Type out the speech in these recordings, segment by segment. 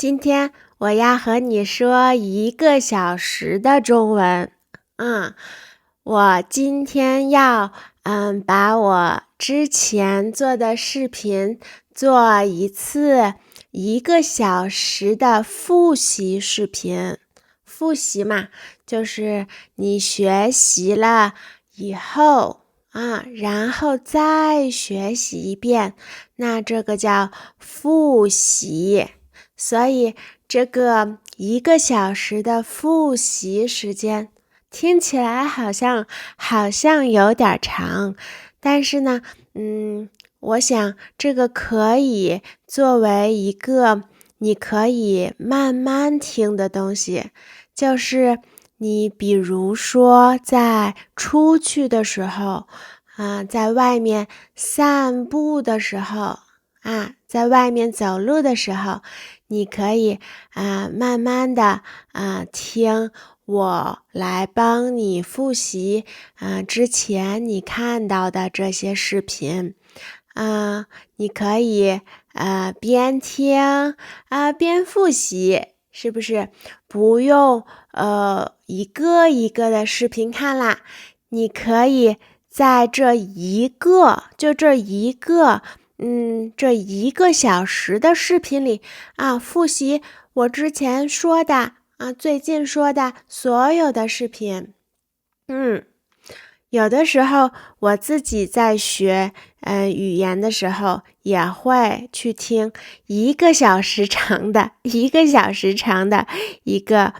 今天我要和你说1个小时的中文。我今天要把我之前做的视频做一次1个小时的复习视频。复习嘛，就是你学习了以后然后再学习一遍，那这个叫复习。所以这个1个小时的复习时间听起来好像有点长，但是呢，我想这个可以作为一个你可以慢慢听的东西，就是你比如说在出去的时候在外面散步的时候在外面走路的时候，你可以慢慢的听我来帮你复习之前你看到的这些视频。你可以边听边复习，是不是？不用一个一个的视频看啦，你可以在这一个小时的视频里复习我之前说的最近说的所有的视频。有的时候我自己在学语言的时候也会去听1个小时长的一个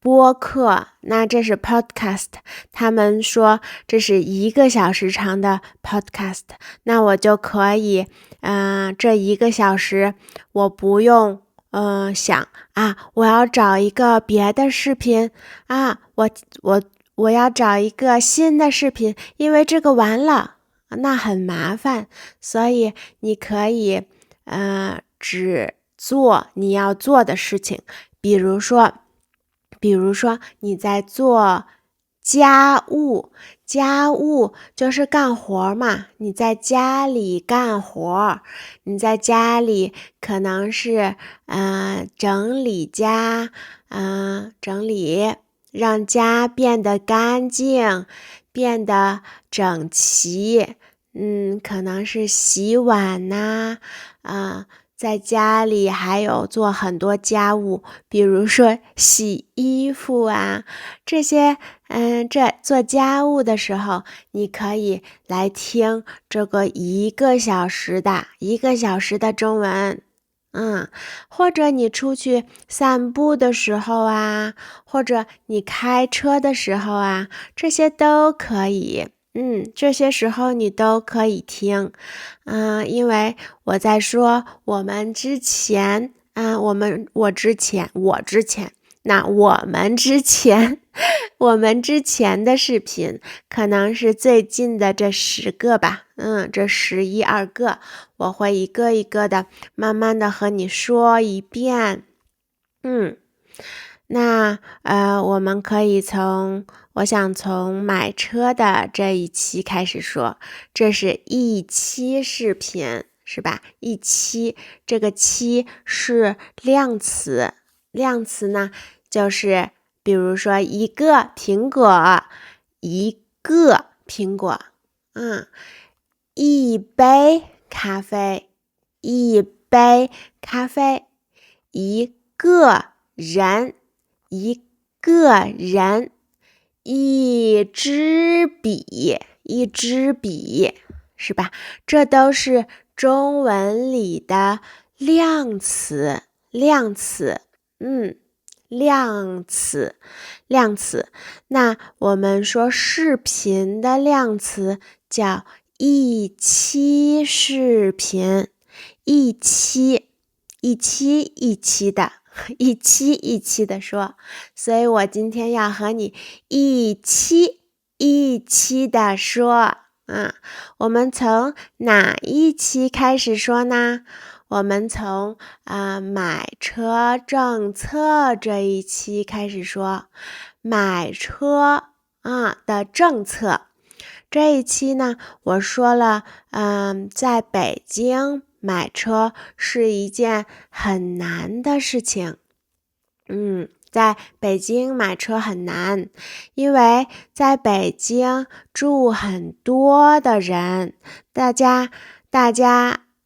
播客，那这是 podcast， 他们说这是1个小时长的 podcast， 那我就可以这1个小时我不用想我要找一个别的视频我要找一个新的视频，因为这个完了那很麻烦，所以你可以只做你要做的事情，比如说你在做家务就是干活嘛，你在家里干活，你在家里可能是整理家让家变得干净，变得整齐，可能是洗碗在家里还有做很多家务，比如说洗衣服这些做家务的时候，你可以来听这个1个小时的中文。或者你出去散步的时候或者你开车的时候这些都可以。这些时候你都可以听。因为我在说我们之前的视频可能是最近的这10个吧，这11、2个我会一个一个的慢慢的和你说一遍。那我们可以我想从买车的这一期开始说，这是一期视频，是吧？一期，这个期是量词，量词呢就是比如说1个苹果，1个苹果，1杯咖啡，1杯咖啡，1个人，1个人，1支笔，1支笔，是吧？这都是中文里的量词，量词。那我们说视频的量词叫一期视频，一期的说，所以我今天要和你一期的说我们从哪一期开始说呢？我们从买车政策这一期开始说，买车的政策。这一期呢，我说了在北京买车是一件很难的事情。在北京买车很难，因为在北京住很多的人，大家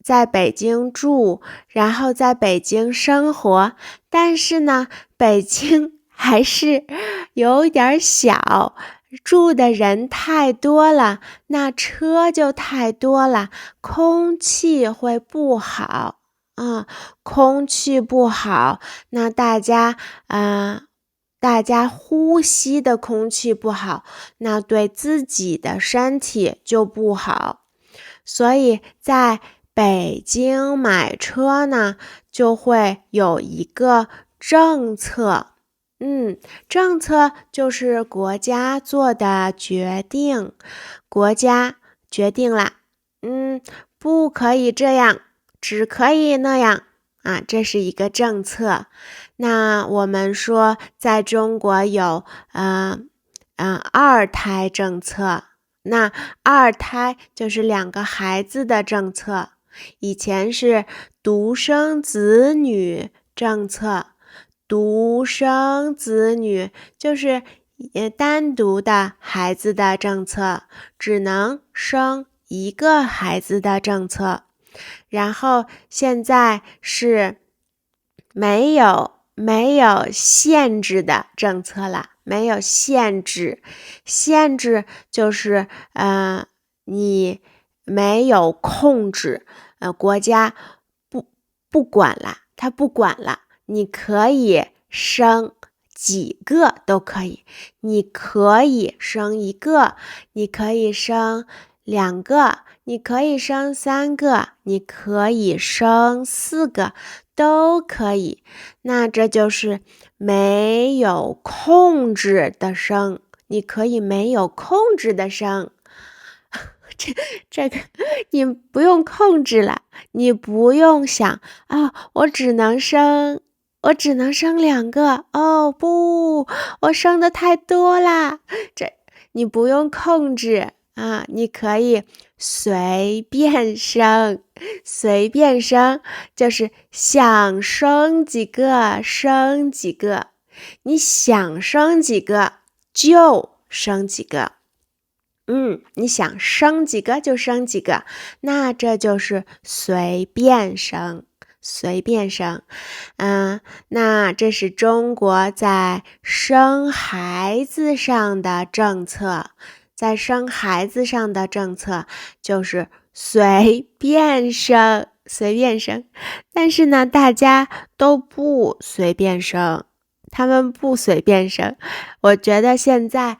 在北京住，然后在北京生活，但是呢，北京还是有点小，住的人太多了，那车就太多了，空气会不好。空气不好，那大家呼吸的空气不好，那对自己的身体就不好。所以在北京买车呢，就会有一个政策。政策就是国家做的决定，国家决定啦，不可以这样。只可以那样这是一个政策。那我们说在中国有二胎政策，那二胎就是2个孩子的政策。以前是独生子女政策，独生子女就是单独的孩子的政策，只能生1个孩子的政策。然后现在是没有限制的政策了，没有限制就是你没有控制，国家不管了，他不管了，你可以生几个都可以，你可以生1个，你可以生2个，你可以生3个，你可以生4个，都可以。那这就是没有控制的生，你可以没有控制的生。这个你不用控制了，你不用想我只能生2个，不，我生的太多啦，你不用控制你可以随便生，随便生就是想生几个生几个，你想生几个就生几个。你想生几个就生几个，那这就是随便生，随便生。那这是中国在生孩子上的政策，在生孩子上的政策就是随便生，随便生。但是呢，大家都不随便生，他们不随便生。我觉得现在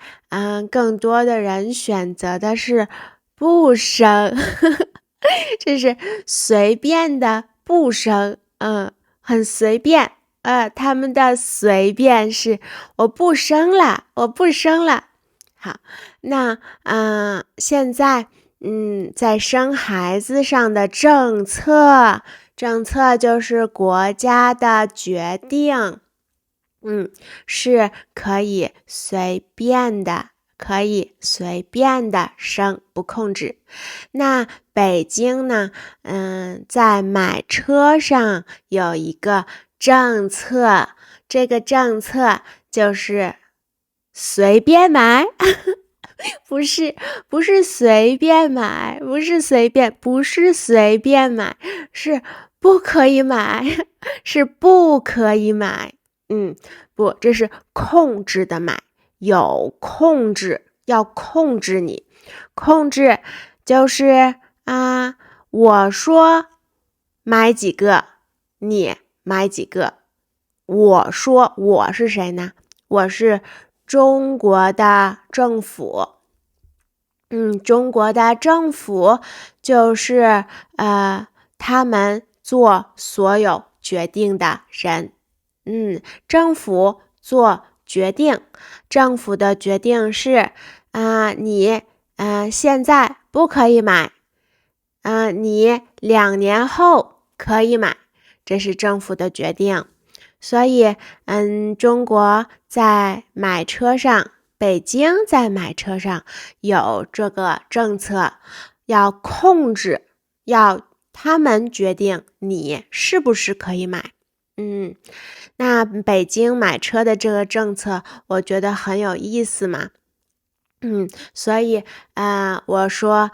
更多的人选择的是不生，这是随便的不生，很随便。他们的随便是我不生了，我不生了。好，那现在在生孩子上的政策就是国家的决定。是可以随便的生，不控制。那北京呢，在买车上有一个政策，这个政策就是随便买，不是随便买，不是随便买，是不可以买，是不可以买。不，这是控制的买，有控制，要控制你。控制就是我说买几个，你买几个。我说我是谁呢？我是中国的政府。中国的政府就是他们做所有决定的人。政府做决定，政府的决定是你现在不可以买，你2年后可以买，这是政府的决定。所以中国在买车上，北京在买车上有这个政策，要控制，他们决定你是不是可以买。那北京买车的这个政策，我觉得很有意思嘛。所以我说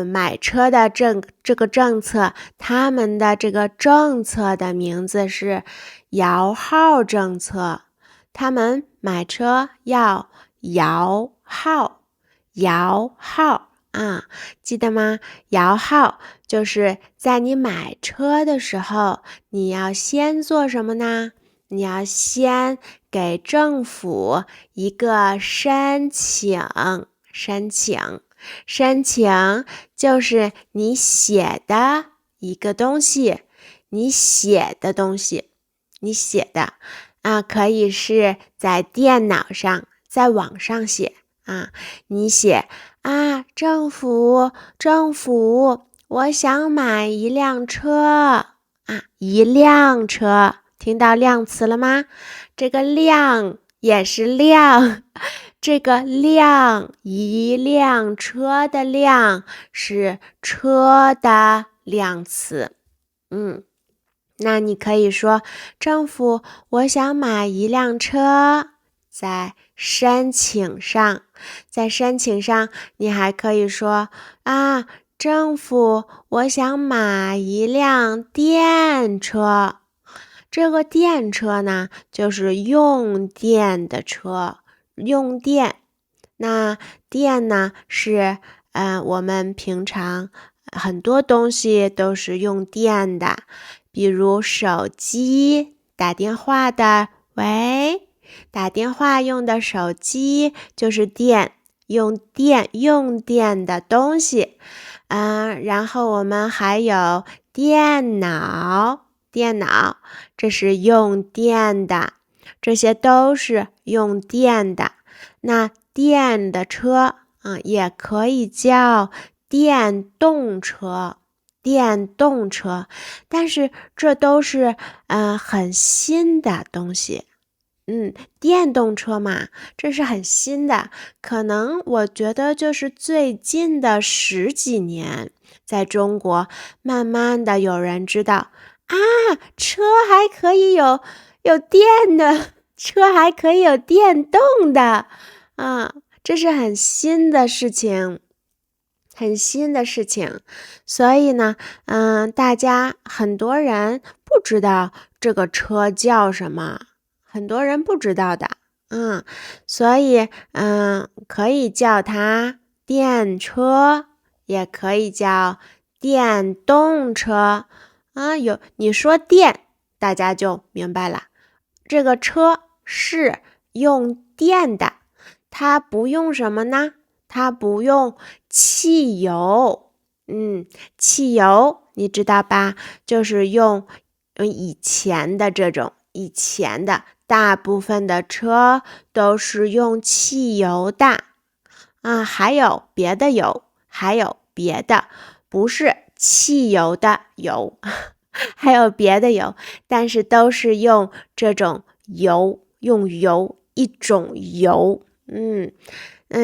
买车的这个政策，他们的这个政策的名字是摇号政策。他们买车要摇号，摇号啊，记得吗？摇号就是在你买车的时候，你要先做什么呢？你要先给政府一个申请就是你写的一个东西，你写的可以是在电脑上，在网上写你写政府，我想买一辆车一辆车。听到量词了吗？这个量也是量，这个辆，一辆车的辆是车的量词。那你可以说，政府，我想买一辆车。在申请上，你还可以说政府，我想买一辆电车。这个电车呢，就是用电的车，用电。那电呢，是我们平常很多东西都是用电的，比如手机，打电话的，喂，打电话用的手机就是电，用电的东西。然后我们还有电脑，这是用电的，这些都是用电的。那电的车也可以叫电动车，但是这都是很新的东西。电动车嘛，这是很新的，可能我觉得就是最近的10几年，在中国慢慢的有人知道车还可以有电的，车还可以有电动的这是很新的事情，所以呢大家很多人不知道这个车叫什么，很多人不知道的所以可以叫它电车，也可以叫电动车你说电，大家就明白了，这个车是用电的，它不用什么呢？它不用汽油。汽油你知道吧？就是用以前的大部分的车都是用汽油的还有别的油，不是汽油的油还有别的油，但是都是用这种油，一种油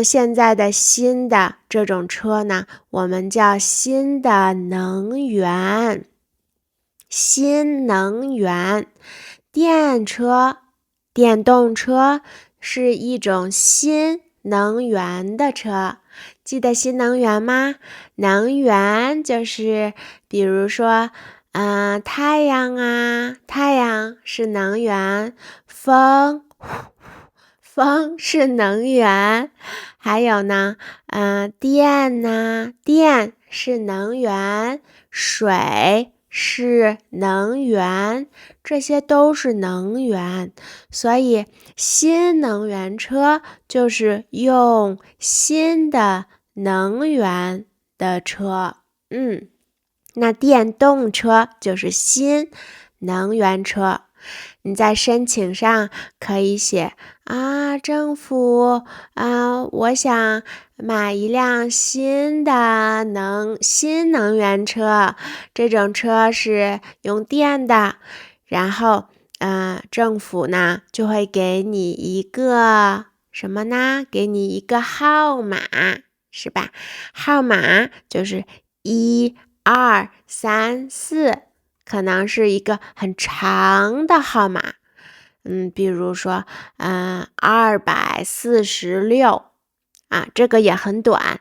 现在的新的这种车呢，我们叫新的能源，电车、电动车是一种新能源的车。记得新能源吗？能源就是比如说太阳太阳是能源，风是能源，还有呢电是能源，水是能源，这些都是能源。所以新能源车就是用新的能源的车那电动车就是新能源车。你在申请上可以写政府我想买一辆新能源车，这种车是用电的，然后政府呢就会给你一个什么呢？给你一个号码，是吧？号码就是1、2、3、4，可能是一个很长的号码。比如说246啊，这个也很短。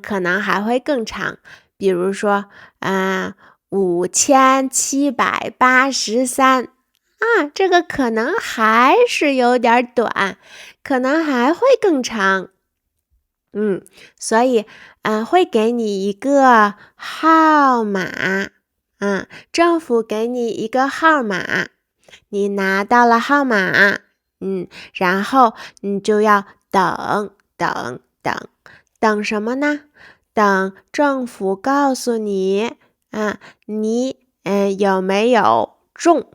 可能还会更长，比如说5783啊，这个可能还是有点短，可能还会更长。所以会给你一个号码，政府给你一个号码，你拿到了号码，然后你就要等什么呢？等政府告诉你，你有没有中？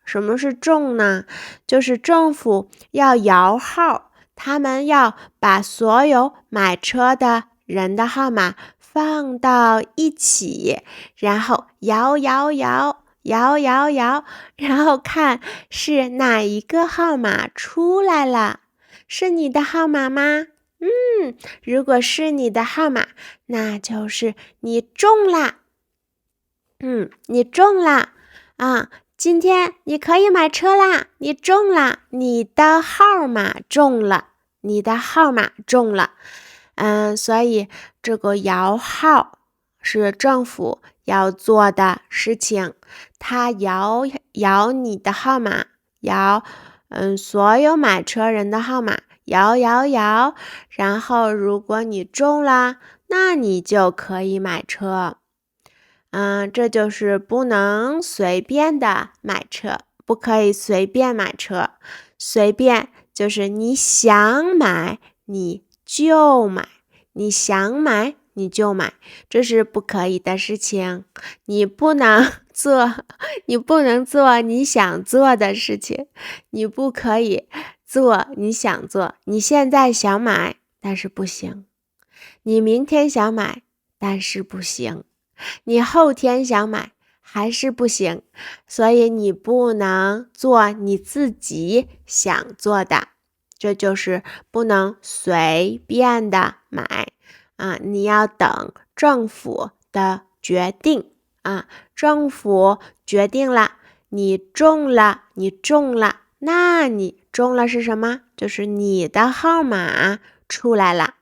什么是中呢？就是政府要摇号，他们要把所有买车的人的号码放到一起，然后摇，然后看是哪一个号码出来了。是你的号码吗？如果是你的号码，那就是你中啦。你中啦啊！今天你可以买车啦，你中啦，你的号码中了，所以这个摇号是政府要做的事情，他摇你的号码，摇所有买车人的号码，摇，然后如果你中了，那你就可以买车。这就是不能随便的买车，不可以随便买车。随便就是你想买你就买，这是不可以的事情。你不能做你想做的事情，你不可以做你想做。你现在想买，但是不行。你明天想买，但是不行。你后天想买还是不行，所以你不能做你自己想做的，这就是不能随便的买你要等政府的决定政府决定了，你中了，那你中了是什么？就是你的号码出来了，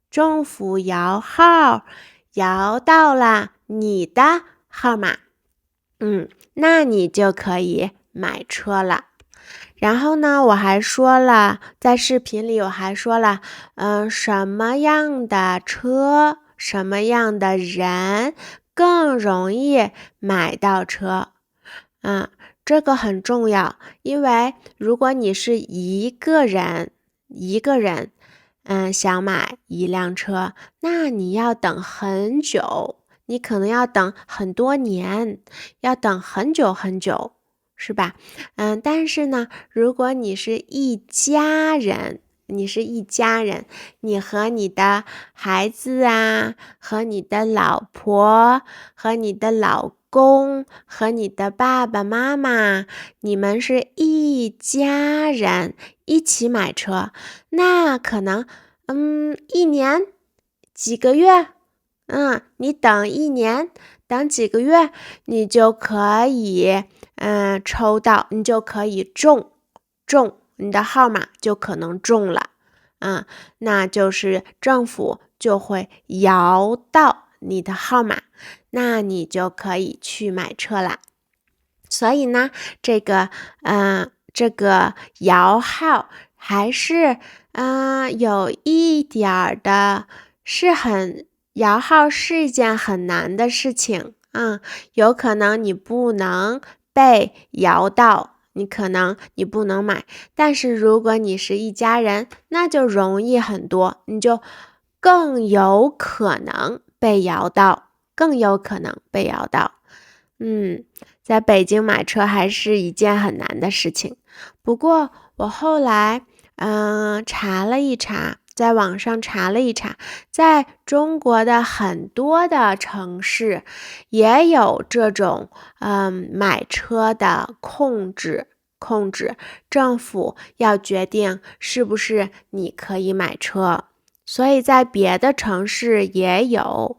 政府摇号摇到了你的号码，那你就可以买车了。然后呢，我还说了，在视频里我还说了，什么样的车，什么样的人更容易买到车？这个很重要，因为如果你是一个人，想买一辆车，那你要等很久，你可能要等很多年，要等很久，是吧？但是呢，如果你是一家人，你和你的孩子和你的老婆，和你的老公，和你的爸爸妈妈，你们是一家人一起买车，那可能1年几个月你等1年等几个月，你就可以抽到，你就可以中，你的号码就可能中了那就是政府就会摇到你的号码，那你就可以去买车啦。所以呢，这个摇号还是有一点的，摇号是一件很难的事情有可能你不能被摇到，你不能买，但是如果你是一家人，那就容易很多，你就更有可能被摇到，在北京买车还是一件很难的事情。不过我后来查了一查，在网上查了一查，在中国的很多的城市也有这种买车的控制，政府要决定是不是你可以买车。所以在别的城市也有，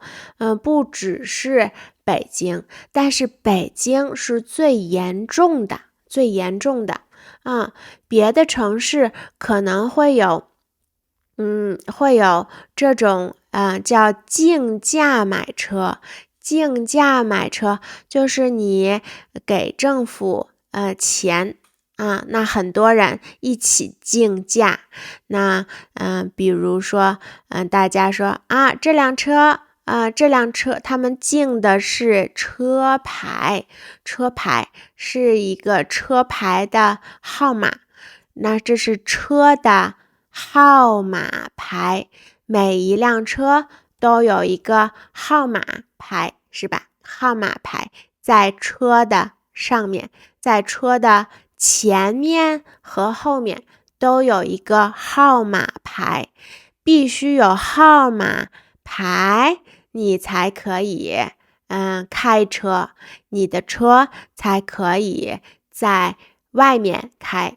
不只是北京，但是北京是最严重的，最严重的。别的城市可能会有这种叫竞价买车。竞价买车就是你给政府钱那很多人一起竞价。那比如说大家说这辆车他们竞的是车牌，车牌是一个车牌的号码，那这是车的号码牌，每一辆车都有一个号码牌，是吧？号码牌在车的上面，在车的前面和后面都有一个号码牌，必须有号码牌，你才可以开车，你的车才可以在外面开。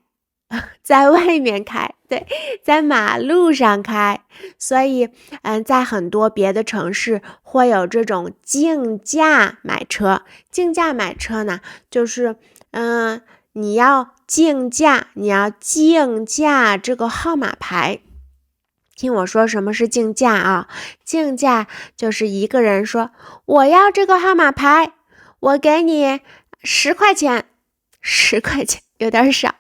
在外面开，对，在马路上开。所以在很多别的城市会有这种竞价买车。竞价买车呢，就是你要竞价这个号码牌。听我说什么是竞价啊？竞价就是一个人说我要这个号码牌，我给你10块钱，10块钱有点少，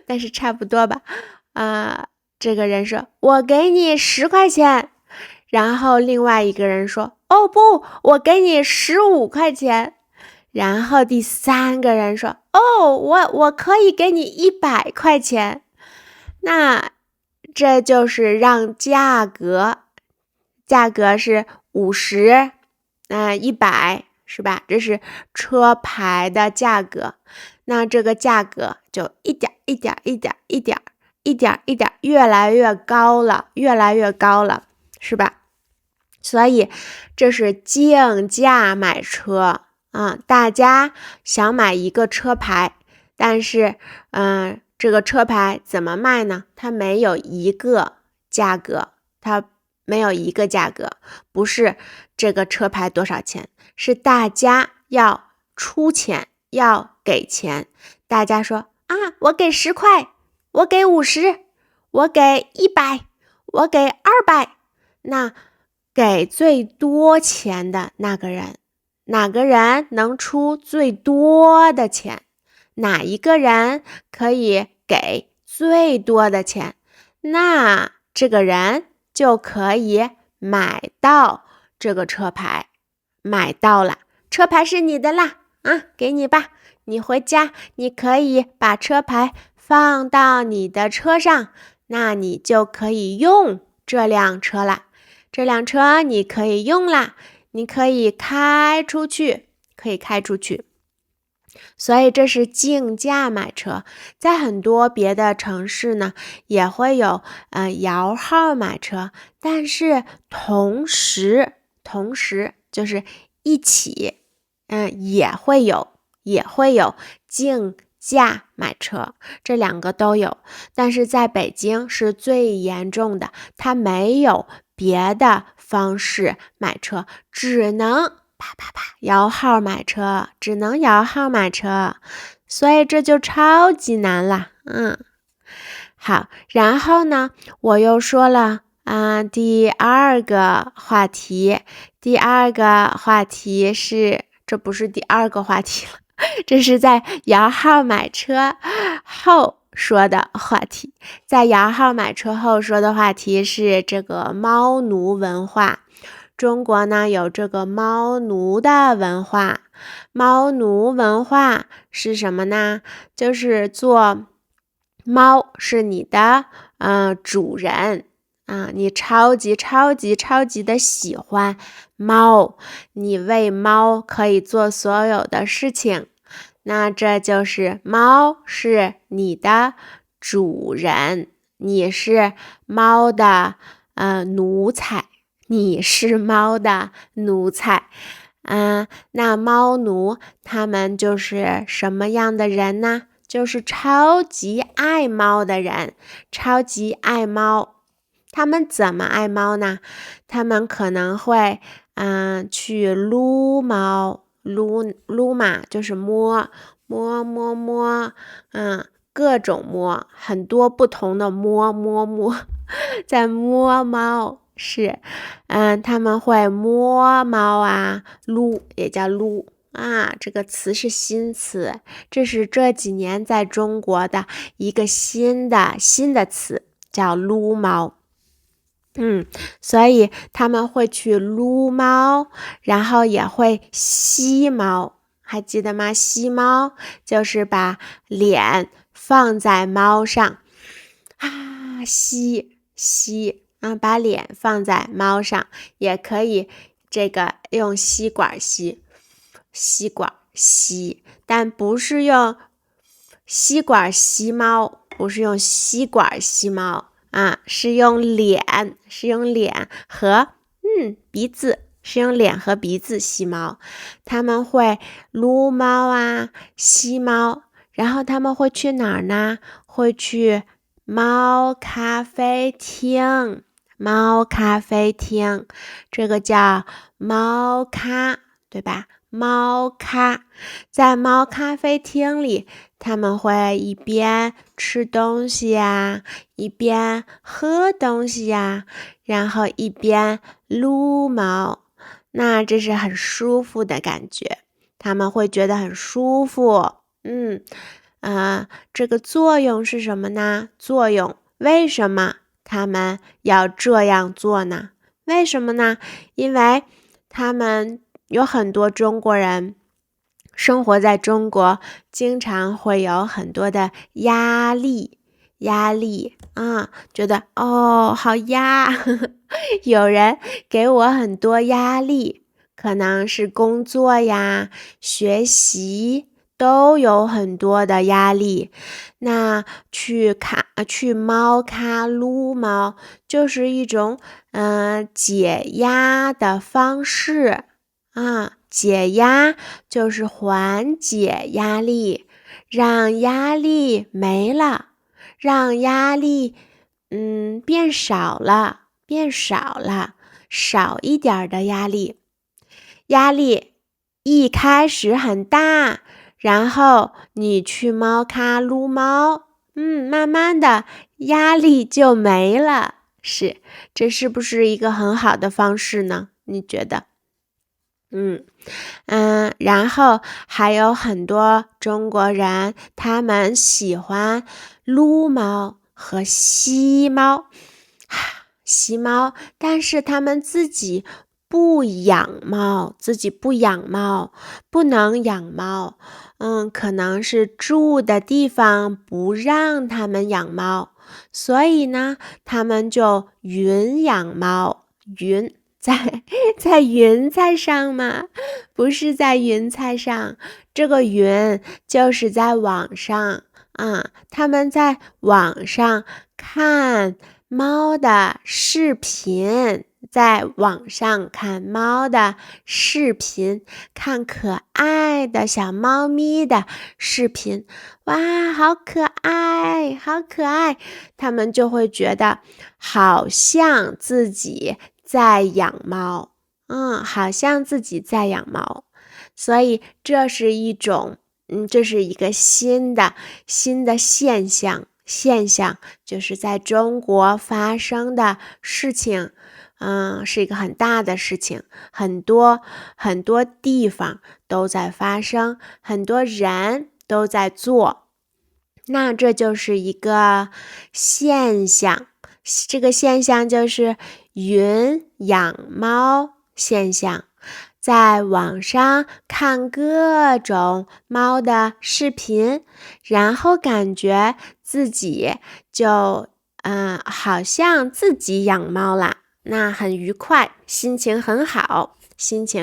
但是差不多吧。这个人说我给你10块钱，然后另外一个人说哦不，我给你15块钱，然后第三个人说哦我可以给你100块钱。那这就是让价格是50，100，是吧？这是车牌的价格。那这个价格就一点越来越高了，是吧？所以这是竞价买车大家想买一个车牌，但是这个车牌怎么卖呢？它没有一个价格，不是这个车牌多少钱，是大家要出钱，要给钱。大家说我给10块，我给50，我给100，我给200。那给最多钱的那个人，哪个人能出最多的钱？哪一个人可以给最多的钱？那这个人就可以买到这个车牌，买到了，车牌是你的啦，给你吧。你回家，你可以把车牌放到你的车上，那你就可以用这辆车啦。这辆车你可以用啦，你可以开出去。所以这是竞价买车。在很多别的城市呢，也会有摇号买车，但是同时就是一起也会有竞价买车，这两个都有。但是在北京是最严重的，它没有别的方式买车，只能摇号买车，所以这就超级难了。好，然后呢，我又说了第二个话题是，这不是第二个话题了，这是在摇号买车后说的话题。在摇号买车后说的话题是这个猫奴文化。中国呢有这个猫奴的文化。猫奴文化是什么呢？就是做猫是你的主人你超级的喜欢猫，你为猫可以做所有的事情，那这就是猫是你的主人，你是猫的奴才，那猫奴他们就是什么样的人呢？就是超级爱猫的人，超级爱猫。他们怎么爱猫呢？他们可能会去撸猫，撸嘛，就是摸，各种摸，很多不同的摸，在摸猫。是，他们会摸猫啊，撸也叫撸啊，这个词是新词，这是这几年在中国的一个新的词，叫撸猫。所以他们会去撸猫，然后也会吸猫，还记得吗？吸猫就是把脸放在猫上，吸，把脸放在猫上，也可以这个用吸管吸，但不是用吸管吸猫，是用脸和鼻子，吸猫。他们会撸猫啊，吸猫，然后他们会去哪儿呢？会去猫咖啡厅，这个叫猫咖，对吧？猫咖，在猫咖啡厅里，他们会一边吃东西呀，一边喝东西呀，然后一边撸猫，那这是很舒服的感觉，他们会觉得很舒服。这个作用是什么呢？为什么他们要这样做呢？为什么呢？因为他们有很多中国人生活在中国，经常会有很多的压力觉得好压有人给我很多压力，可能是工作呀，学习都有很多的压力。那去猫咖撸猫就是一种解压的方式解压就是缓解压力，让压力没了，让压力变少了，少一点的压力。压力一开始很大，然后你去猫咖撸猫，慢慢的压力就没了。这是不是一个很好的方式呢？你觉得？然后还有很多中国人，他们喜欢撸猫和吸猫，但是他们自己不养猫，不能养猫。可能是住的地方不让他们养猫，所以呢，他们就云养猫，在云彩上吗？不是在云彩上，这个云就是在网上他们在网上看猫的视频，看可爱的小猫咪的视频，哇，好可爱，他们就会觉得好像自己在养猫，所以这是一个新的现象，就是在中国发生的事情，是一个很大的事情，很多地方都在发生，很多人都在做，那这就是一个现象，这个现象就是云养猫现象。在网上看各种猫的视频，然后感觉自己就好像自己养猫啦，那很愉快，心情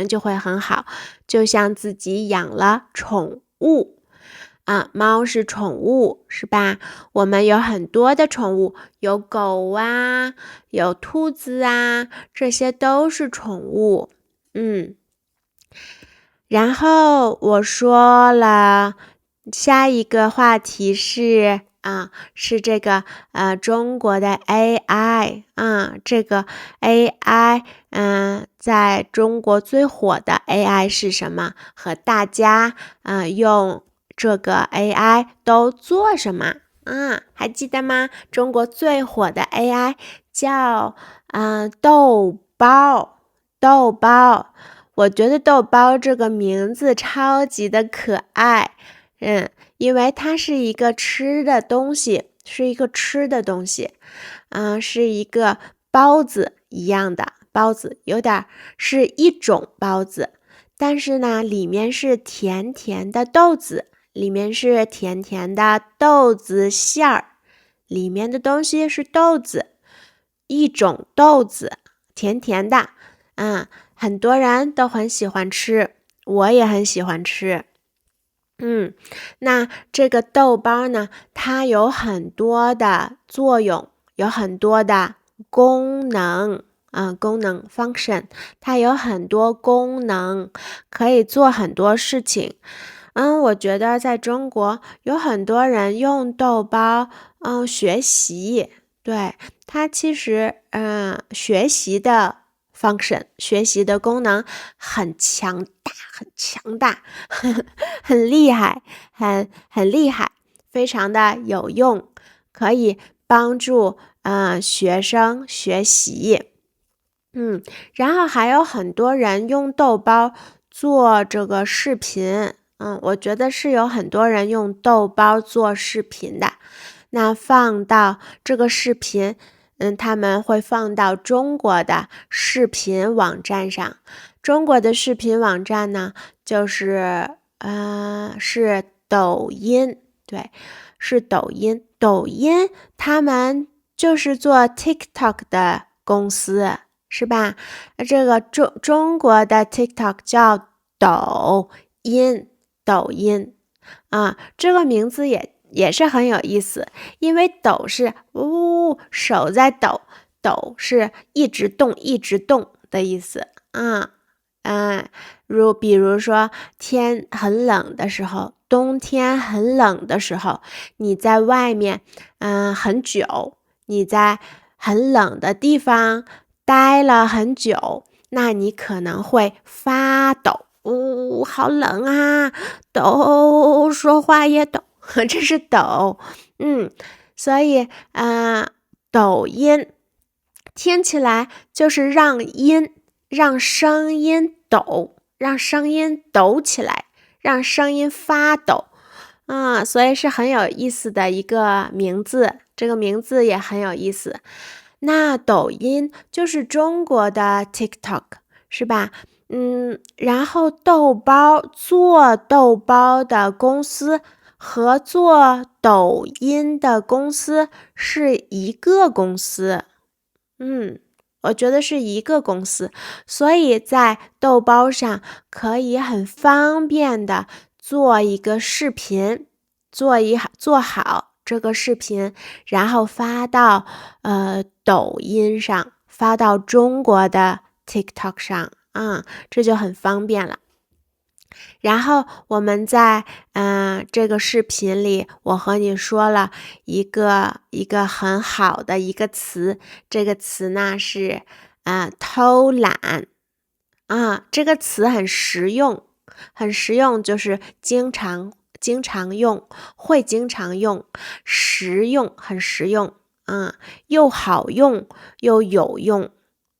就会很好，就像自己养了宠物猫是宠物，是吧？我们有很多的宠物，有狗啊，有兔子啊，这些都是宠物。然后我说了，下一个话题是是这个中国的 AI 这个 AI 在中国最火的 AI 是什么？和大家用这个 AI 都做什么？还记得吗？中国最火的 AI 叫豆包。豆包，我觉得豆包这个名字超级的可爱，因为它是一个吃的东西，是一个包子一样的包子，有点是一种包子，但是呢，里面是甜甜的豆子，里面是甜甜的豆子馅儿，里面的东西是豆子，一种豆子，甜甜的。很多人都很喜欢吃，我也很喜欢吃。那这个豆包呢，它有很多的作用，有很多的功能function， 它有很多功能，可以做很多事情。我觉得在中国有很多人用豆包学习，对，它其实学习的function， 学习的功能很强大，很厉害，很厉害，非常的有用，可以帮助学生学习。然后还有很多人用豆包做这个视频，我觉得是有很多人用豆包做视频的。那放到这个视频，他们会放到中国的视频网站上。中国的视频网站呢，就是抖音，对，是抖音。抖音他们就是做 TikTok 的公司，是吧？这个中国的 TikTok 叫抖音这个名字也是很有意思，因为抖是手在抖，抖是一直动的意思比如说天很冷的时候，冬天很冷的时候，你在外面很久，你在很冷的地方待了很久，那你可能会发抖，好冷啊，抖，说话也抖，这是抖，所以抖音听起来就是让声音抖，让声音抖起来，让声音发抖所以是很有意思的一个名字，这个名字也很有意思。那抖音就是中国的 TikTok， 是吧？然后做豆包的公司和做抖音的公司是一个公司，我觉得是一个公司，所以在豆包上可以很方便的做一个视频，做好这个视频，然后发到抖音上，发到中国的 TikTok 上这就很方便了。然后我们在这个视频里，我和你说了一个很好的一个词，这个词呢是偷懒这个词很实用，就是经常用，会经常用，实用，很实用又好用又有用。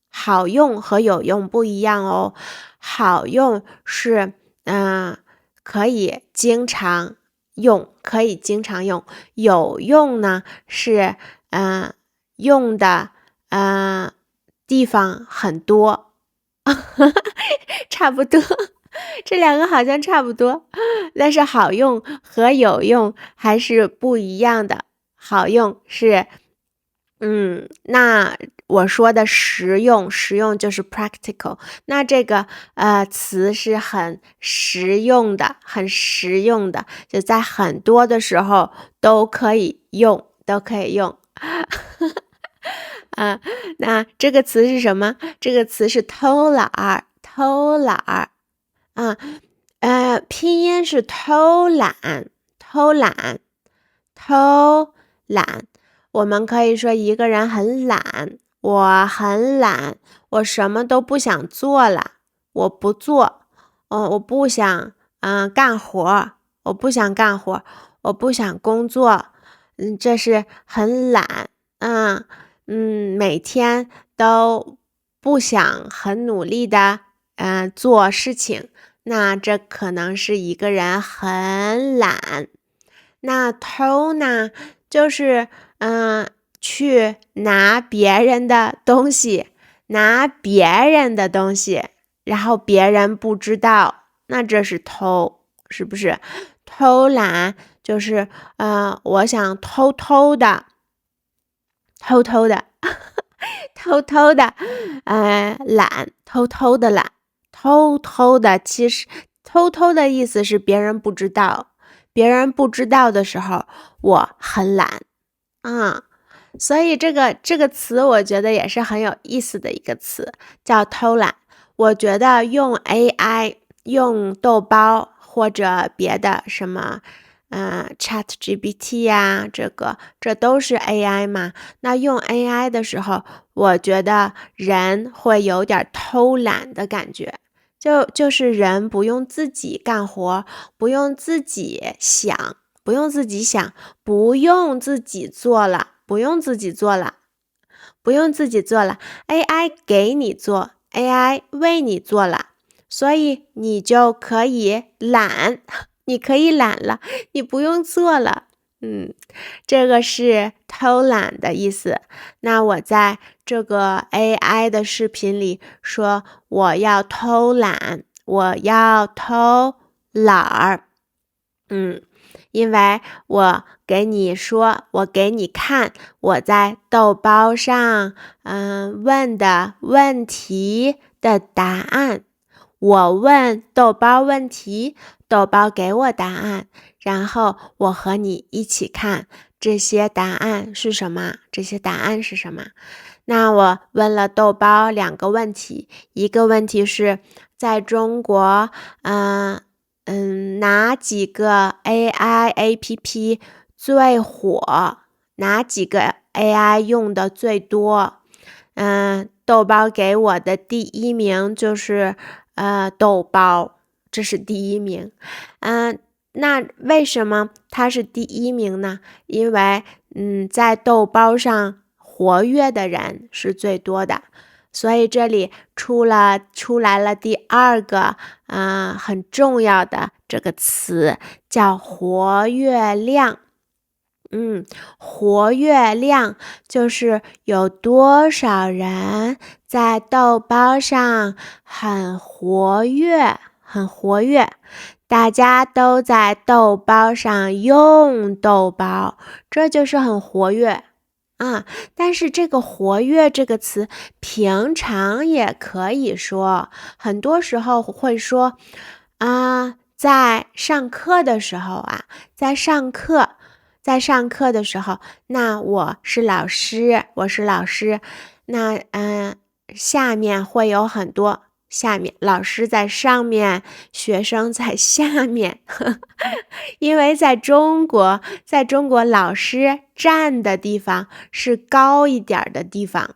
好用和有用不一样哦，好用是可以经常用，有用呢是用的地方很多差不多，这两个好像差不多，但是好用和有用还是不一样的。好用是那我说的实用就是 practical， 那这个词是很实用的，就在很多的时候都可以用那这个词是什么？这个词是偷懒拼音是偷懒偷懒，我们可以说一个人很懒，我很懒，我什么都不想做了，我不做，我不想干活，我不想干活，我不想工作，这是很懒，每天都不想很努力的做事情，那这可能是一个人很懒。那偷呢，就是去拿别人的东西，然后别人不知道，那这是偷，是不是？偷懒就是我想偷偷的懒，偷偷的懒，其实偷偷的意思是别人不知道，别人不知道的时候我很懒所以这个词我觉得也是很有意思的一个词，叫偷懒。我觉得用 AI 用豆包或者别的什么ChatGPT 呀，这都是 AI 嘛。那用 AI 的时候，我觉得人会有点偷懒的感觉，就是人不用自己干活，不用自己想，不用自己做了，AI 给你做， AI 为你做了，所以你就可以懒，你可以懒了，你不用做了。这个是偷懒的意思。那我在这个 AI 的视频里说我要偷懒，我要偷懒儿。因为我给你说，我给你看我在豆包上问的问题的答案。我问豆包问题，豆包给我答案，然后我和你一起看这些答案是什么？那我问了豆包2个问题，一个问题是在中国哪几个 AI APP 最火？哪几个 AI 用的最多？豆包给我的第一名就是豆包，这是第一名。那为什么它是第一名呢？因为在豆包上活跃的人是最多的，所以这里出来了第2个很重要的这个词，叫活跃量。活跃量就是有多少人在豆包上很活跃，大家都在豆包上用豆包，这就是很活跃但是这个活跃这个词平常也可以说，很多时候会说在上课的时候的时候，那我是老师，那下面会有很多老师在上面，学生在下面因为在中国老师站的地方是高一点的地方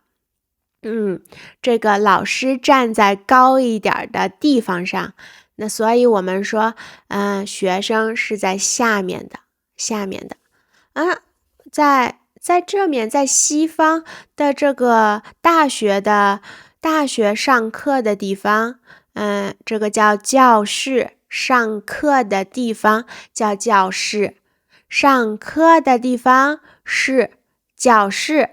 这个老师站在高一点的地方上，那所以我们说学生是在下面的在这面，在西方的这个大学上课的地方这个叫教室，上课的地方叫教室，上课的地方是教室，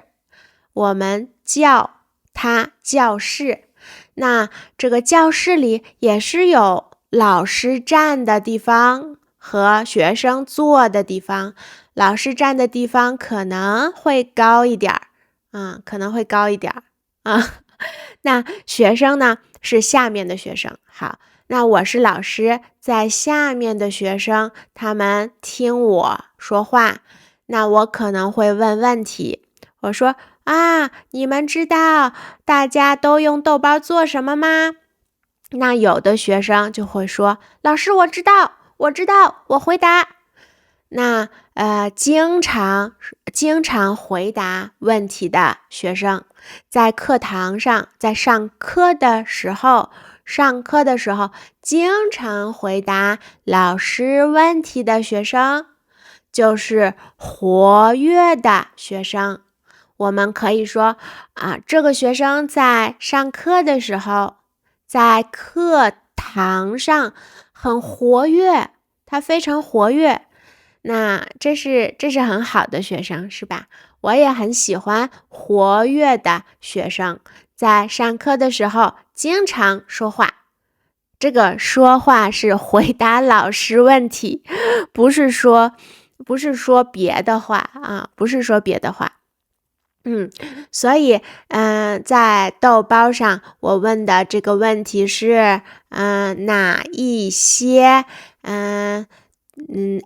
我们叫它教室。那这个教室里也是有老师站的地方和学生坐的地方，老师站的地方可能会高一点那学生呢是下面的学生。好，那我是老师，在下面的学生他们听我说话，那我可能会问问题，我说你们知道大家都用豆包做什么吗？那有的学生就会说，老师我知道，我回答。那经常回答问题的学生，在课堂上，在上课的时候，经常回答老师问题的学生，就是活跃的学生。我们可以说这个学生在上课的时候，在课堂上很活跃，他非常活跃。那这是很好的学生，是吧？我也很喜欢活跃的学生，在上课的时候经常说话。这个说话是回答老师问题，不是说别的话啊，不是说别的话。所以在豆包上我问的这个问题是哪一些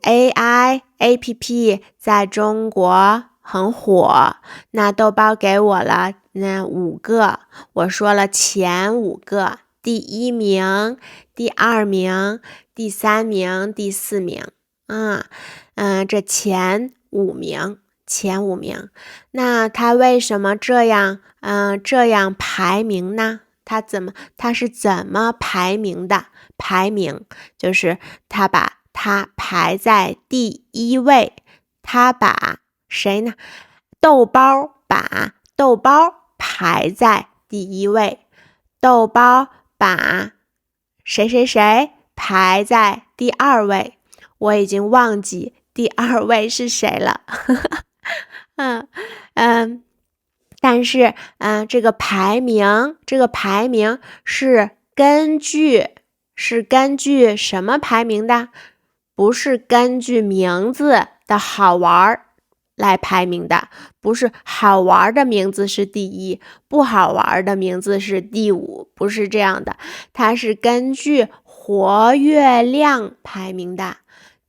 AI APP 在中国很火？那豆包给我了5个，我说了前5个，第1名、第2名、第3名、第4名。这前5名，那他为什么这样排名呢？他是怎么排名的？排名就是他把它排在第1位，他把谁呢？豆包把豆包排在第1位，豆包把谁排在第2位，我已经忘记第2位是谁了。但是这个排名是根据什么排名的？不是根据名字的好玩来排名的，不是好玩的名字是第1，不好玩的名字是第5，不是这样的，它是根据活跃量排名的，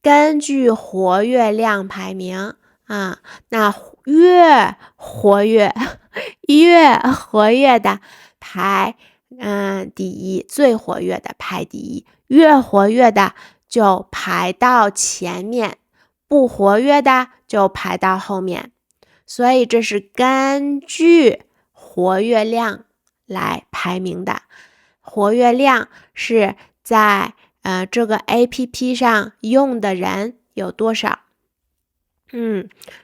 根据活跃量排名那越活跃的排第1，最活跃的排第1，越活跃的就排到前面，不活跃的就排到后面。所以这是根据活跃量来排名的。活跃量是在这个 APP 上用的人有多少？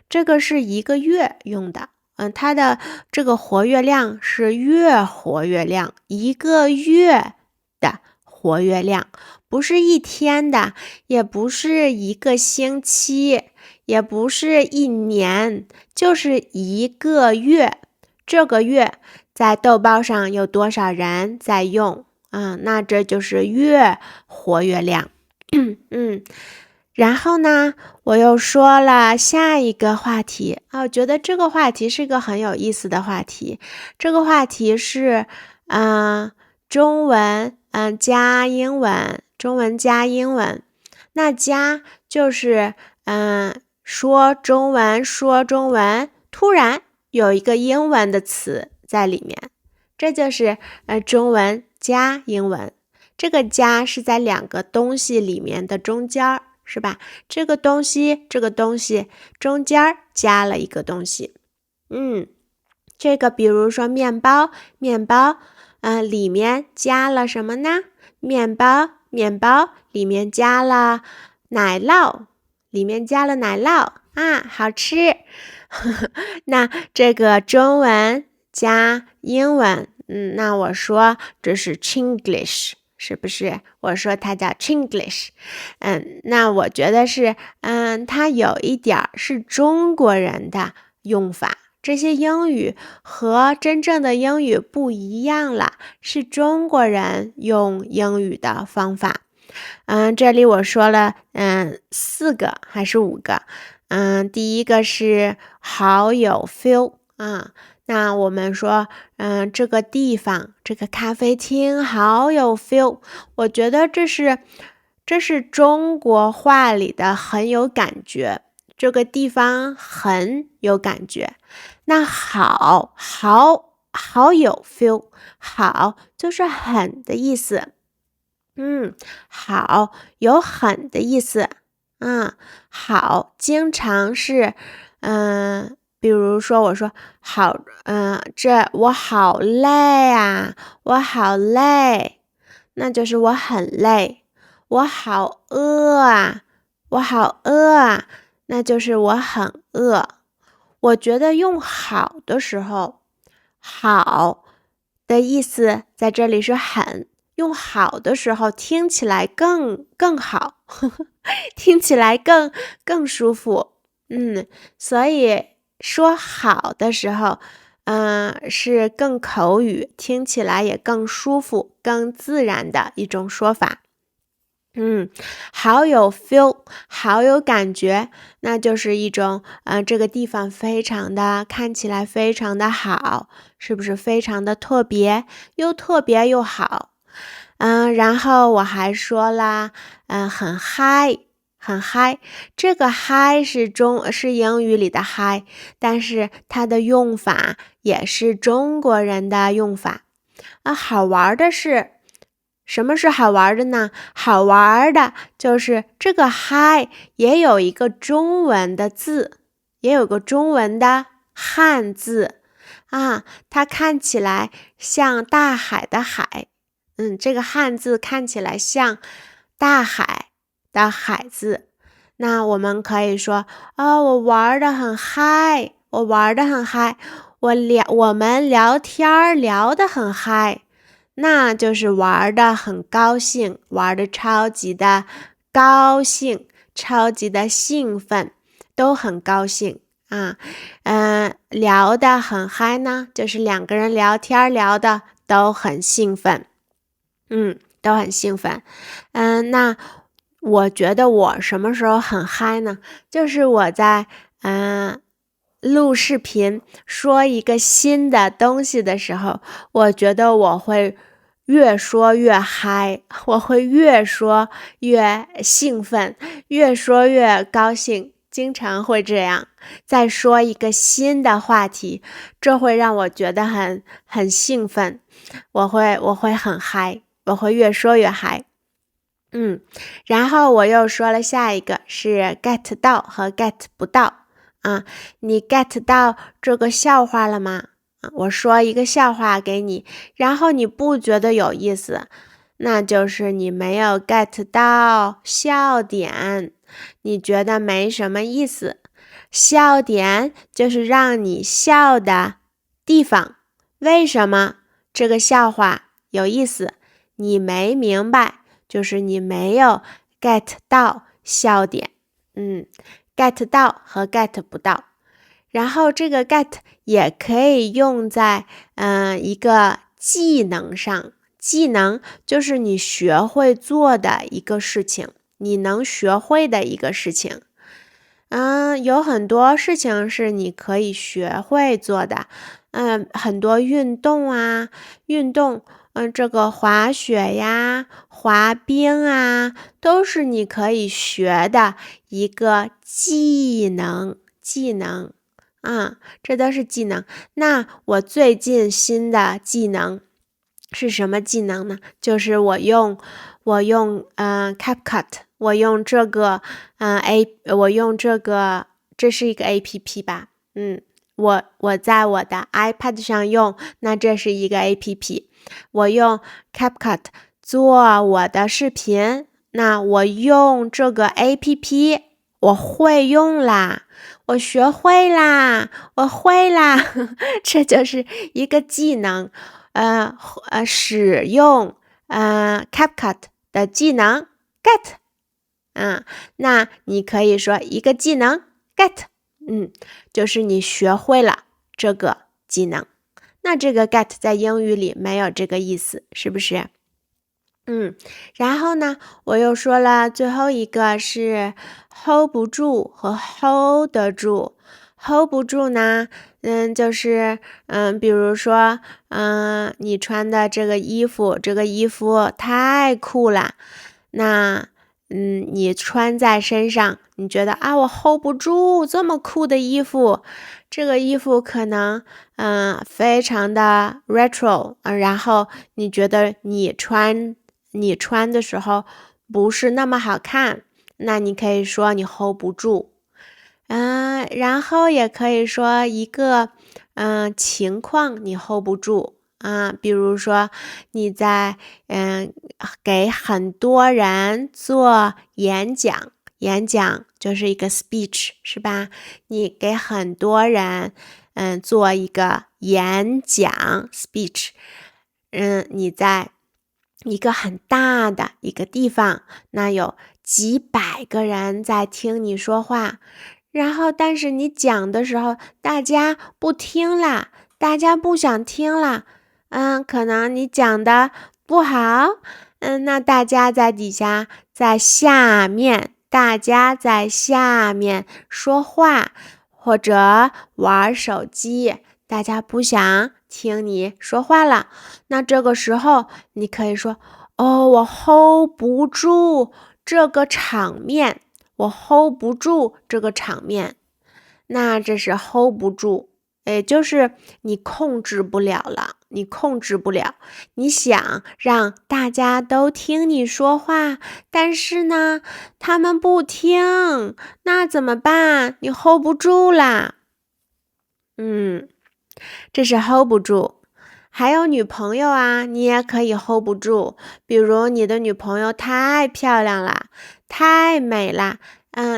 这个是1个月用的。它的这个活跃量是月活跃量，1个月的活跃量，不是1天的，也不是1个星期，也不是1年，就是1个月。这个月在豆包上有多少人在用那这就是月活跃量。然后呢，我又说了下一个话题我觉得这个话题是个很有意思的话题。这个话题是中文加英文，中文加英文。那加就是说中文，突然有一个英文的词在里面，这就是中文加英文。这个加是在2个东西里面的中间，是吧？这个东西中间加了一个东西。这个比如说面包里面加了什么呢？面包里面加了奶酪，好吃。那这个中文加英文那我说这是 Chinglish， 是不是？我说它叫 Chinglish。那我觉得是它有一点是中国人的用法，这些英语和真正的英语不一样了，是中国人用英语的方法。这里我说了4个还是5个。第一个是好有 feel 那我们说这个地方，这个咖啡厅好有 feel， 我觉得这是中国话里的很有感觉，这个地方很有感觉。那好有 feel， 好就是很的意思。好有很的意思好经常是比如说我说好我好累啊，我好累，那就是我很累。我好饿啊，我好饿啊，那就是我很饿。我觉得用好的时候，好的意思在这里是很，用好的时候听起来更好，听起来更舒服。所以说好的时候，是更口语，听起来也更舒服、更自然的一种说法。好有 feel， 好有感觉，那就是一种这个地方非常的看起来非常的好，是不是非常的特别，又特别又好？然后我还说啦，很嗨，很嗨。这个嗨是英语里的嗨，但是它的用法也是中国人的用法。好玩的是。什么是好玩的呢？好玩的就是这个嗨也有一个中文的字，也有个中文的汉字它看起来像大海的海。这个汉字看起来像大海的海字。那我们可以说我玩得很嗨，我玩得很嗨，我们聊天聊得很嗨。那就是玩得很高兴，玩得超级的高兴，超级的兴奋，都很高兴聊得很嗨呢，就是两个人聊天聊得都很兴奋，都很兴奋。那我觉得我什么时候很嗨呢？就是我在录视频说一个新的东西的时候，我觉得我会越说越嗨，我会越说越兴奋，越说越高兴，经常会这样。再说一个新的话题，这会让我觉得很兴奋，我会很嗨，我会越说越嗨。然后我又说了下一个是 get 到和 get 不到你 get 到这个笑话了吗？我说一个笑话给你，然后你不觉得有意思，那就是你没有 get 到笑点，你觉得没什么意思。笑点就是让你笑的地方，为什么这个笑话有意思？你没明白，就是你没有 get 到笑点。get 到和 get 不到。然后这个 get 也可以用在一个技能上，技能就是你学会做的一个事情，你能学会的一个事情。有很多事情是你可以学会做的，很多运动这个滑雪呀、滑冰都是你可以学的一个技能。这都是技能。那我最近新的技能是什么技能呢？就是我用CapCut， 我用这个这是一个 APP 吧？我在我的 iPad 上用，那这是一个 APP。我用 CapCut 做我的视频，那我用这个 APP， 我会用啦。我学会啦，我会啦，这就是一个技能，使用CapCut 的技能 get，那你可以说一个技能 get，就是你学会了这个技能。那这个 get 在英语里没有这个意思，是不是？然后呢，我又说了最后一个是 hold 不住和 hold 得住。hold 不住呢，就是比如说你穿的这个衣服太酷了，那你穿在身上，你觉得我 hold 不住这么酷的衣服，这个衣服可能非常的 retro，然后你觉得你穿的时候不是那么好看，那你可以说你 hold 不住。然后也可以说一个情况你 hold 不住啊，比如说你在给很多人做演讲，演讲就是一个 speech 是吧？你给很多人做一个演讲 speech，你在一个很大的一个地方，那有几百个人在听你说话。然后但是你讲的时候大家不听啦，大家不想听啦，可能你讲的不好，那大家在底下在下面，大家在下面说话或者玩手机，大家不想听你说话了。那这个时候你可以说我 hold 不住这个场面，我 hold 不住这个场面。那这是 hold 不住，也就是你控制不了了，你控制不了。你想让大家都听你说话，但是呢，他们不听，那怎么办？你 hold 不住啦。这是 hold 不住。还有女朋友啊，你也可以 hold 不住。比如你的女朋友太漂亮了，太美了，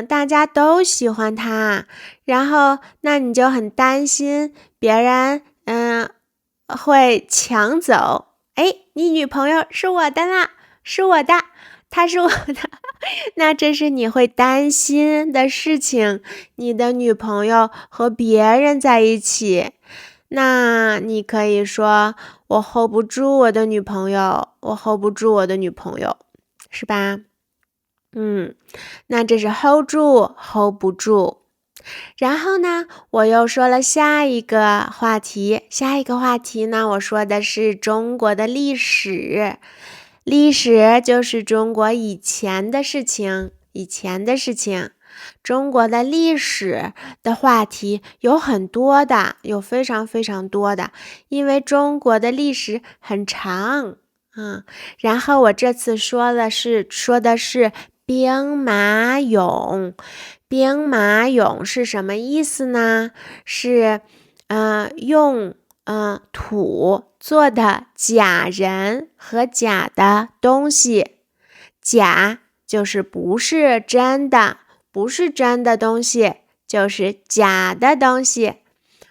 大家都喜欢她，然后那你就很担心别人会抢走。你女朋友是我的啦，是我的，她是我的。那这是你会担心的事情，你的女朋友和别人在一起。那你可以说我 hold 不住我的女朋友，我 hold 不住我的女朋友，是吧？那这是 hold 住 hold 不住。然后呢，我又说了下一个话题，下一个话题呢，我说的是中国的历史。历史就是中国以前的事情，以前的事情。中国的历史的话题有很多的，有非常非常多的，因为中国的历史很长。然后我这次说的是兵马俑。兵马俑是什么意思呢？是用土做的假人和假的东西。假就是不是真的，不是真的东西，就是假的东西。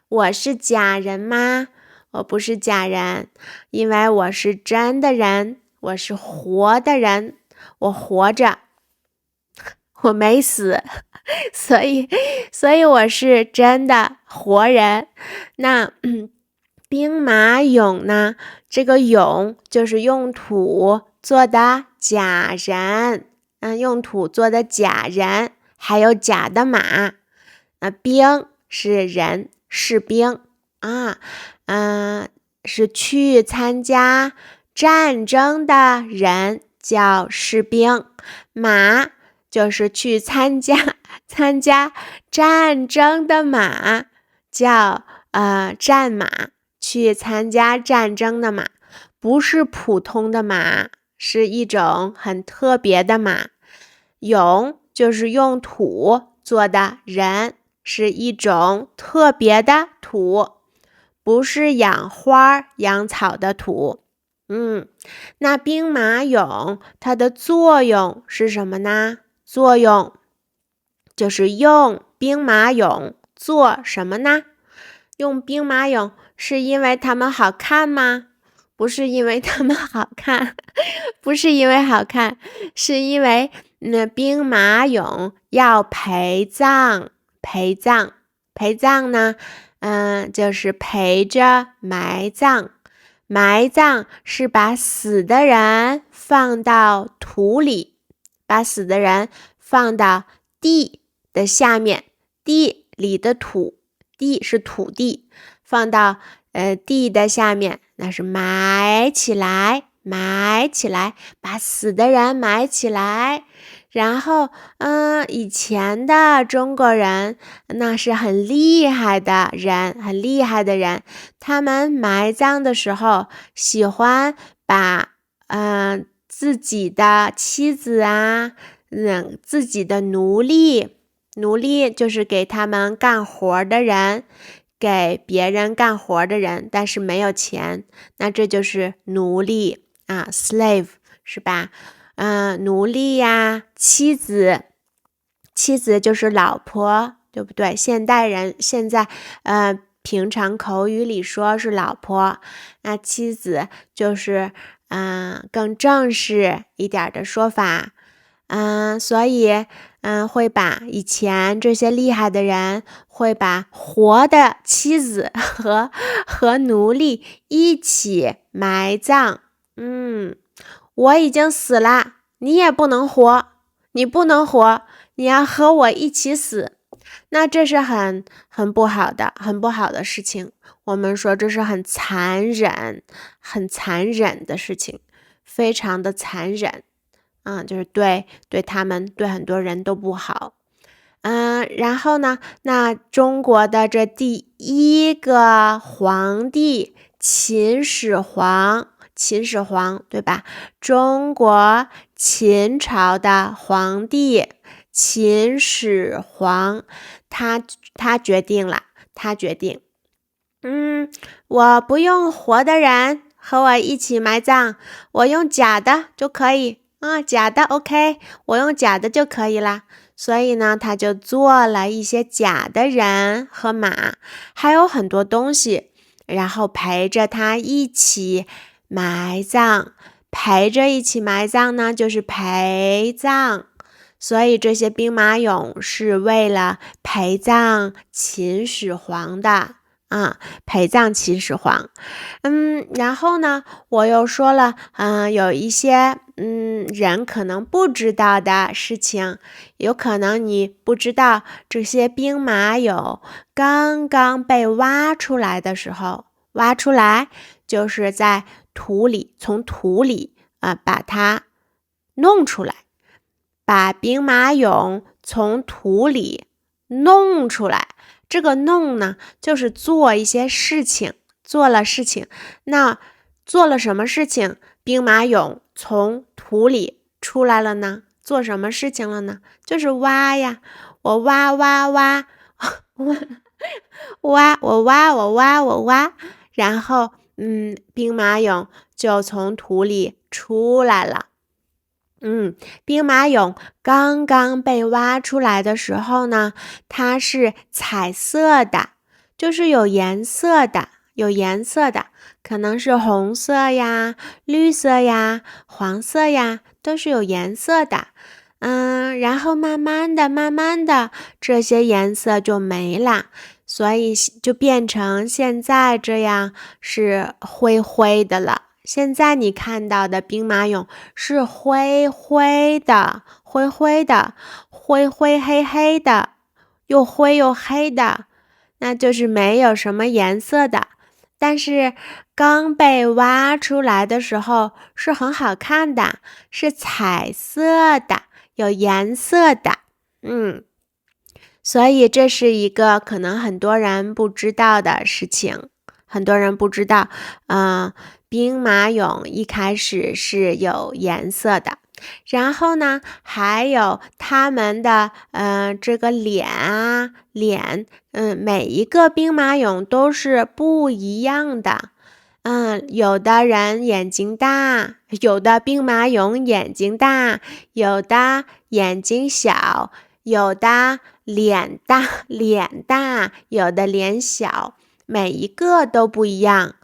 我是假人吗？我不是假人，因为我是真的人，我是活的人，我活着，我没死，所以我是真的活人。那兵马俑呢？这个俑就是用土做的假人，用土做的假人，还有假的马。兵是人，士兵啊，是去参加战争的人叫士兵，马就是去参加战争的马叫战马，去参加战争的马，不是普通的马，是一种很特别的马。俑就是用土做的人，是一种特别的土，不是养花养草的土。那兵马俑它的作用是什么呢？作用就是用兵马俑做什么呢？用兵马俑是因为它们好看吗？不是因为它们好看，不是因为好看，是因为兵马俑要陪葬。陪葬呢，就是陪着埋葬。埋葬是把死的人放到土里，把死的人放到地的下面，地里的土，地是土地，放到地的下面，那是埋起来，埋起来，把死的人埋起来。然后以前的中国人那是很厉害的人，很厉害的人，他们埋葬的时候喜欢把自己的妻子啊，自己的奴隶，奴隶就是给他们干活的人，给别人干活的人，但是没有钱，那这就是奴隶啊 ，slave 是吧？奴隶呀，妻子就是老婆，对不对？现代人现在平常口语里说是老婆，那妻子就是更正式一点的说法。所以会把以前这些厉害的人会把活的妻子和奴隶一起埋葬。我已经死了，你也不能活，你不能活，你要和我一起死。那这是很不好的事情。我们说这是很残忍的事情，非常的残忍。就是对他们对很多人都不好。然后呢，那中国的这第一个皇帝秦始皇，对吧？中国秦朝的皇帝秦始皇，他决定，我不用活的人和我一起埋葬，我用假的就可以。假的 OK， 我用假的就可以啦。所以呢，他就做了一些假的人和马，还有很多东西，然后陪着他一起埋葬。陪着一起埋葬呢，就是陪葬。所以这些兵马俑是为了陪葬秦始皇的。陪葬秦始皇。然后呢，我又说了，有一些人可能不知道的事情，有可能你不知道这些兵马俑刚刚被挖出来的时候，挖出来就是在从土里把它弄出来，把兵马俑从土里弄出来。这个弄呢，就是做一些事情，做了事情。那做了什么事情？兵马俑从土里出来了呢？做什么事情了呢？就是挖呀，我挖，我挖，然后兵马俑就从土里出来了。兵马俑刚刚被挖出来的时候呢，它是彩色的，就是有颜色的，可能是红色呀、绿色呀、黄色呀，都是有颜色的。然后慢慢的，这些颜色就没了，所以就变成现在这样是灰灰的了。现在你看到的兵马俑是灰灰的，灰黑的，又灰又黑的，那就是没有什么颜色的。但是刚被挖出来的时候是很好看的，是彩色的，有颜色的。所以这是一个可能很多人不知道的事情，很多人不知道，兵马俑一开始是有颜色的，然后呢，还有他们的这个脸，每一个兵马俑都是不一样的。有的人眼睛大，有的兵马俑眼睛大，有的眼睛小，有的脸大，有的脸小，每一个都不一样。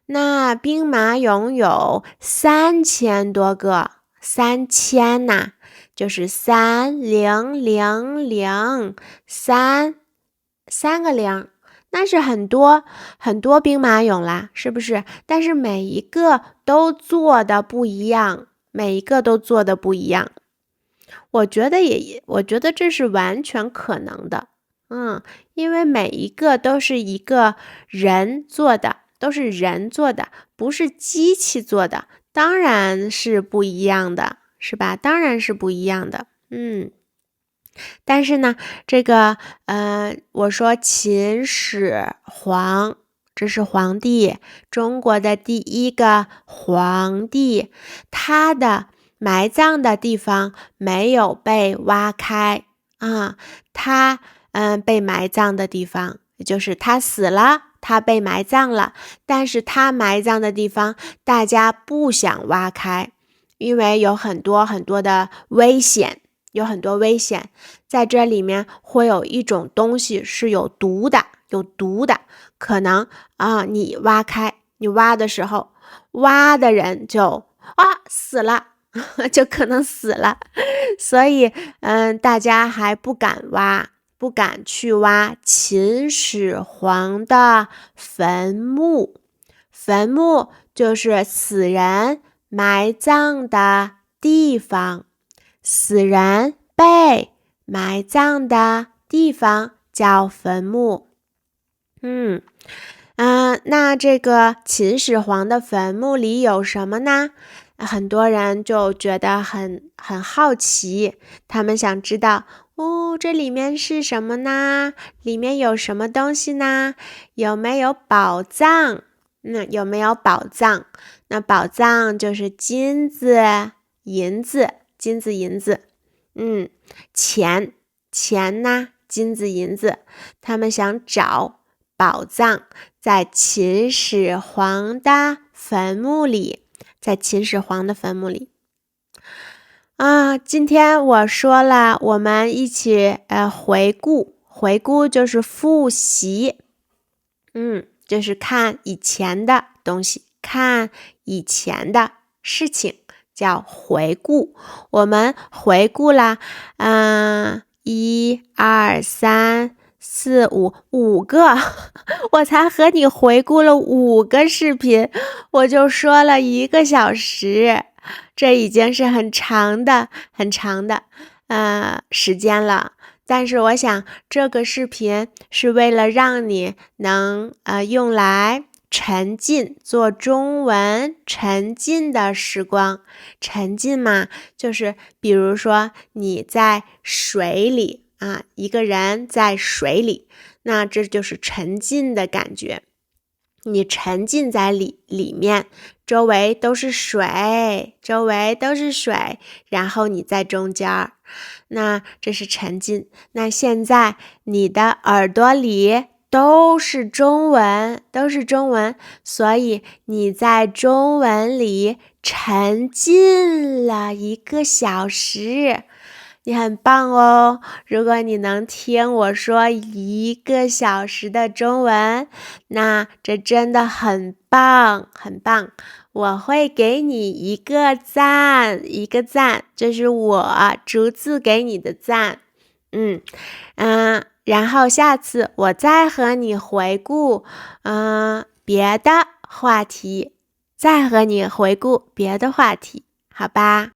那兵马俑有3000多个，3000呐，就是3000，三个零，那是很多兵马俑啦，是不是？但是每一个都做的不一样，我觉得这是完全可能的，因为每一个都是一个人做的。不是机器做的，当然是不一样的，是吧？当然是不一样的。但是呢，这个我说秦始皇，这是皇帝，中国的第一个皇帝，他的埋葬的地方没有被挖开啊，他被埋葬的地方，也就是他死了，他被埋葬了，但是他埋葬的地方大家不想挖开，因为有很多的危险，有很多危险，在这里面会有一种东西是有毒的，可能你挖开，你挖的时候，挖的人就死了，就可能死了，所以大家还不敢去挖秦始皇的坟墓。坟墓就是死人埋葬的地方，死人被埋葬的地方叫坟墓。那这个秦始皇的坟墓里有什么呢？很多人就觉得很好奇，他们想知道这里面是什么呢？里面有什么东西呢？有没有宝藏？有没有宝藏？那宝藏就是金子、银子，钱呢？金子、银子，他们想找宝藏，在秦始皇的坟墓里，今天我说了，我们一起回顾就是复习，就是看以前的东西，看以前的事情，叫回顾。我们回顾了1、2、3、4、5个，我才和你回顾了5个视频，我就说了1个小时，这已经是很长的时间了。但是我想这个视频是为了让你能用来沉浸，做中文沉浸的时光。沉浸嘛，就是比如说你在水里一个人在水里，那这就是沉浸的感觉。你沉浸在里面，周围都是水，然后你在中间，那这是沉浸。那现在你的耳朵里都是中文，所以你在中文里沉浸了1个小时。你很棒哦！如果你能听我说1个小时的中文，那这真的很棒，我会给你一个赞，这是我逐字给你的赞。然后下次我再和你回顾别的话题，好吧？